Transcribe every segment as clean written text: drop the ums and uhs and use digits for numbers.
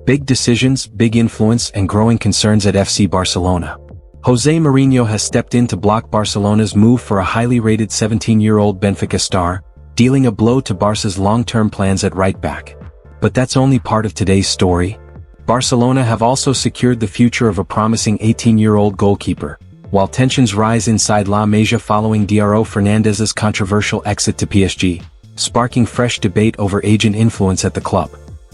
Big decisions, big influence, and growing concerns at FC Barcelona. Jose Mourinho has stepped in to block Barcelona's move for a highly rated 17-year-old Benfica star, dealing a blow to Barca's long-term plans at right-back. But that's only part of today's story. Barcelona have also secured the future of a promising 18-year-old goalkeeper, while tensions rise inside La Masia following Dro Fernandez's controversial exit to PSG, sparking fresh debate over agent influence at the club.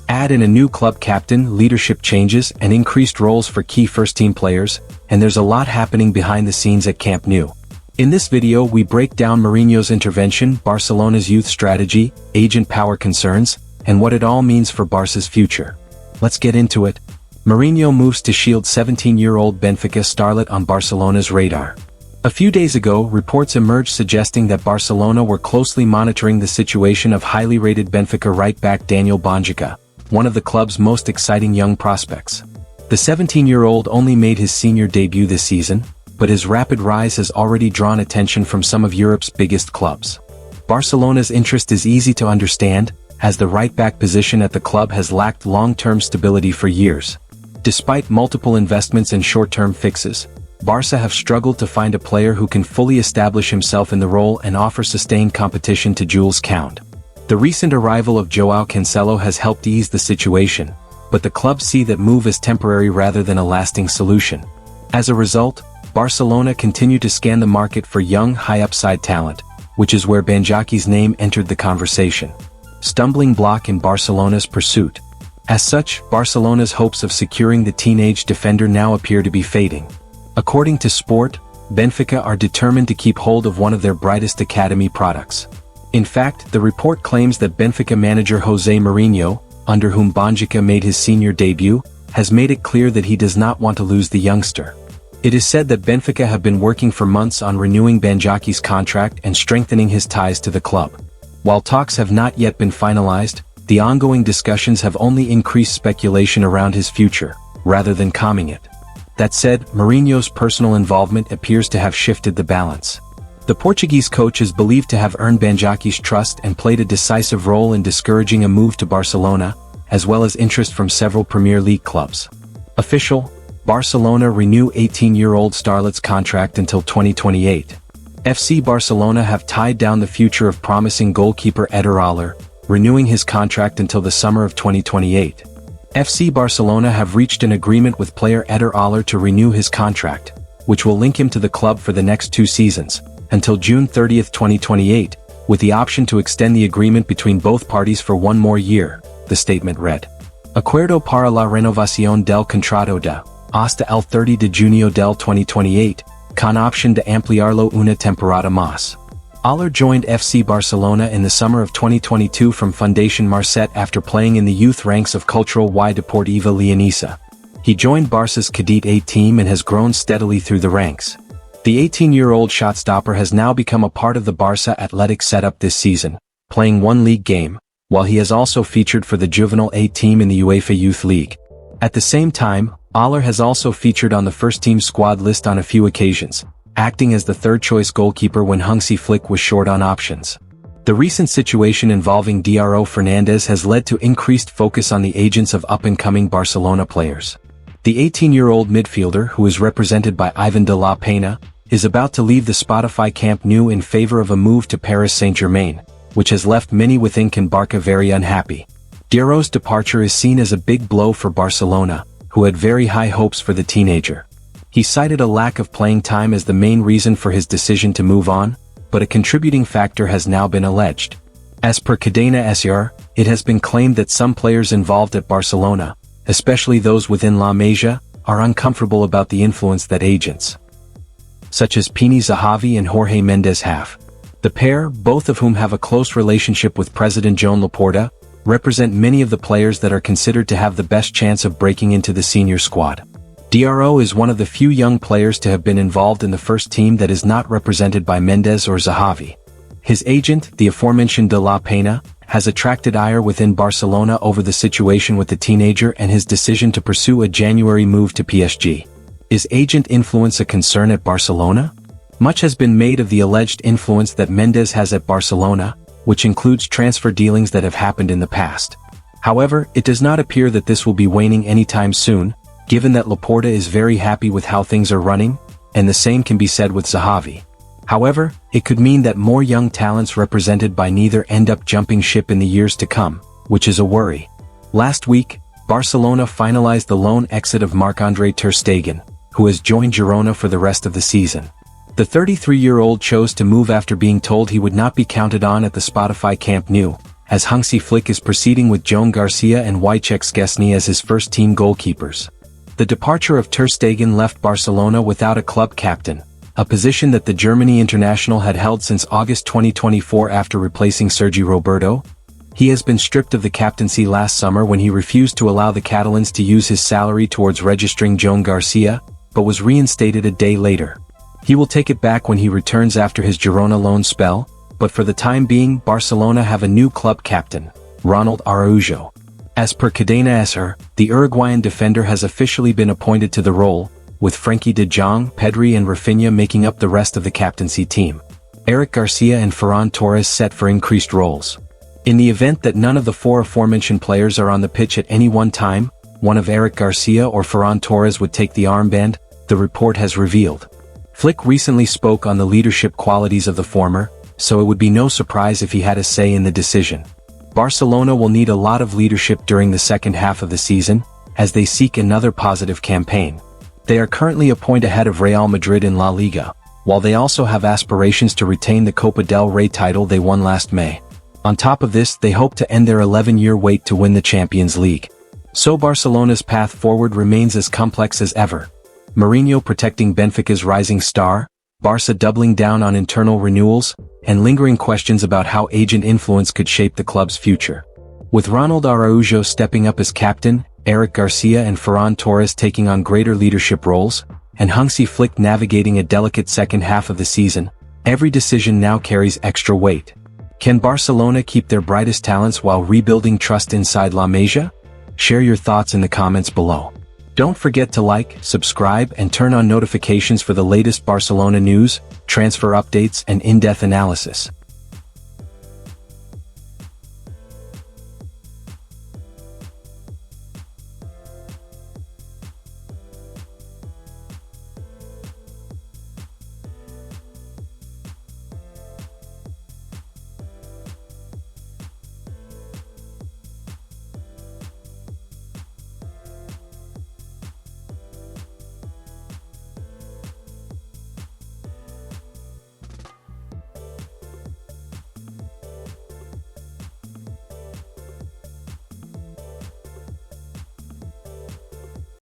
Add in a new club captain, leadership changes, and increased roles for key first-team players, and there's a lot happening behind the scenes at Camp Nou. In this video we break down Mourinho's intervention, Barcelona's youth strategy, agent power concerns, and what it all means for Barca's future. Let's get into it. Mourinho moves to shield 17-year-old Benfica starlet on Barcelona's radar. A few days ago, reports emerged suggesting that Barcelona were closely monitoring the situation of highly rated Benfica right-back Daniel Bonjica, one of the club's most exciting young prospects. The 17-year-old only made his senior debut this season, but his rapid rise has already drawn attention from some of Europe's biggest clubs. Barcelona's interest is easy to understand, as the right-back position at the club has lacked long-term stability for years. Despite multiple investments and short-term fixes, Barca have struggled to find a player who can fully establish himself in the role and offer sustained competition to Jules Koundé. The recent arrival of Joao Cancelo has helped ease the situation, but the club see that move as temporary rather than a lasting solution. As a result, Barcelona continue to scan the market for young, high-upside talent, which is where Banjaki's name entered the conversation. Stumbling block in Barcelona's pursuit. As such, Barcelona's hopes of securing the teenage defender now appear to be fading. According to Sport, Benfica are determined to keep hold of one of their brightest academy products. In fact, the report claims that Benfica manager Jose Mourinho, under whom Bonjica made his senior debut, has made it clear that he does not want to lose the youngster. It is said that Benfica have been working for months on renewing Banjaki's contract and strengthening his ties to the club. While talks have not yet been finalized, the ongoing discussions have only increased speculation around his future, rather than calming it. That said, Mourinho's personal involvement appears to have shifted the balance. The Portuguese coach is believed to have earned Banjaki's trust and played a decisive role in discouraging a move to Barcelona, as well as interest from several Premier League clubs. Official: Barcelona renew 18-year-old starlet's contract until 2028. FC Barcelona have tied down the future of promising goalkeeper Eder Aller, renewing his contract until the summer of 2028. FC Barcelona have reached an agreement with player Eder Aller to renew his contract, which will link him to the club for the next 2 seasons, until June 30, 2028, with the option to extend the agreement between both parties for 1 more year, the statement read. Acuerdo para la renovación del contrato de hasta el 30 de junio del 2028, con opción de ampliarlo una temporada más. Aller joined FC Barcelona in the summer of 2022 from Fundación Marcet after playing in the youth ranks of Cultural y Deportiva Leonesa. He joined Barca's Cadet A team and has grown steadily through the ranks. The 18-year-old shotstopper has now become a part of the Barca athletic setup this season, playing 1 league game, while he has also featured for the Juvenile A team in the UEFA Youth League. At the same time, Aller has also featured on the first-team squad list on a few occasions, acting as the third-choice goalkeeper when Hansi Flick was short on options. The recent situation involving Dro Fernandez has led to increased focus on the agents of up-and-coming Barcelona players. The 18-year-old midfielder, who is represented by Ivan de la Peña, is about to leave the Spotify Camp Nou in favor of a move to Paris Saint-Germain, which has left many within Can Barca very unhappy. Dro's departure is seen as a big blow for Barcelona, who had very high hopes for the teenager. He cited a lack of playing time as the main reason for his decision to move on, but a contributing factor has now been alleged. As per Cadena SR, it has been claimed that some players involved at Barcelona, especially those within La Masia, are uncomfortable about the influence that agents such as Pini Zahavi and Jorge Mendes have. The pair, both of whom have a close relationship with President Joan Laporta, represent many of the players that are considered to have the best chance of breaking into the senior squad. Dro is one of the few young players to have been involved in the first team that is not represented by Mendes or Zahavi. His agent, the aforementioned De La Peña, has attracted ire within Barcelona over the situation with the teenager and his decision to pursue a January move to PSG. Is agent influence a concern at Barcelona? Much has been made of the alleged influence that Mendes has at Barcelona, which includes transfer dealings that have happened in the past. However, it does not appear that this will be waning anytime soon, given that Laporta is very happy with how things are running, and the same can be said with Zahavi. However, it could mean that more young talents represented by neither end up jumping ship in the years to come, which is a worry. Last week, Barcelona finalized the loan exit of Marc-Andre ter Stegen, who has joined Girona for the rest of the season. The 33-year-old chose to move after being told he would not be counted on at the Spotify Camp Nou, as Hansi Flick is proceeding with Joan Garcia and Wojciech Szczesny as his first-team goalkeepers. The departure of ter Stegen left Barcelona without a club captain, a position that the Germany international had held since August 2024 after replacing Sergi Roberto. He has been stripped of the captaincy last summer when he refused to allow the Catalans to use his salary towards registering Joan Garcia, but was reinstated a day later. He will take it back when he returns after his Girona loan spell, but for the time being Barcelona have a new club captain, Ronald Araujo. As per Cadena SR, the Uruguayan defender has officially been appointed to the role, with Frenkie de Jong, Pedri and Rafinha making up the rest of the captaincy team. Eric Garcia and Ferran Torres set for increased roles. In the event that none of the four aforementioned players are on the pitch at any one time, one of Eric Garcia or Ferran Torres would take the armband, the report has revealed. Flick recently spoke on the leadership qualities of the former, so it would be no surprise if he had a say in the decision. Barcelona will need a lot of leadership during the second half of the season, as they seek another positive campaign. They are currently a point ahead of Real Madrid in La Liga, while they also have aspirations to retain the Copa del Rey title they won last May. On top of this, they hope to end their 11-year wait to win the Champions League. So Barcelona's path forward remains as complex as ever. Mourinho protecting Benfica's rising star, Barca doubling down on internal renewals, and lingering questions about how agent influence could shape the club's future. With Ronald Araujo stepping up as captain, Eric Garcia and Ferran Torres taking on greater leadership roles, and Hansi Flick navigating a delicate second half of the season, every decision now carries extra weight. Can Barcelona keep their brightest talents while rebuilding trust inside La Masia? Share your thoughts in the comments below. Don't forget to like, subscribe and turn on notifications for the latest Barcelona news, transfer updates and in-depth analysis.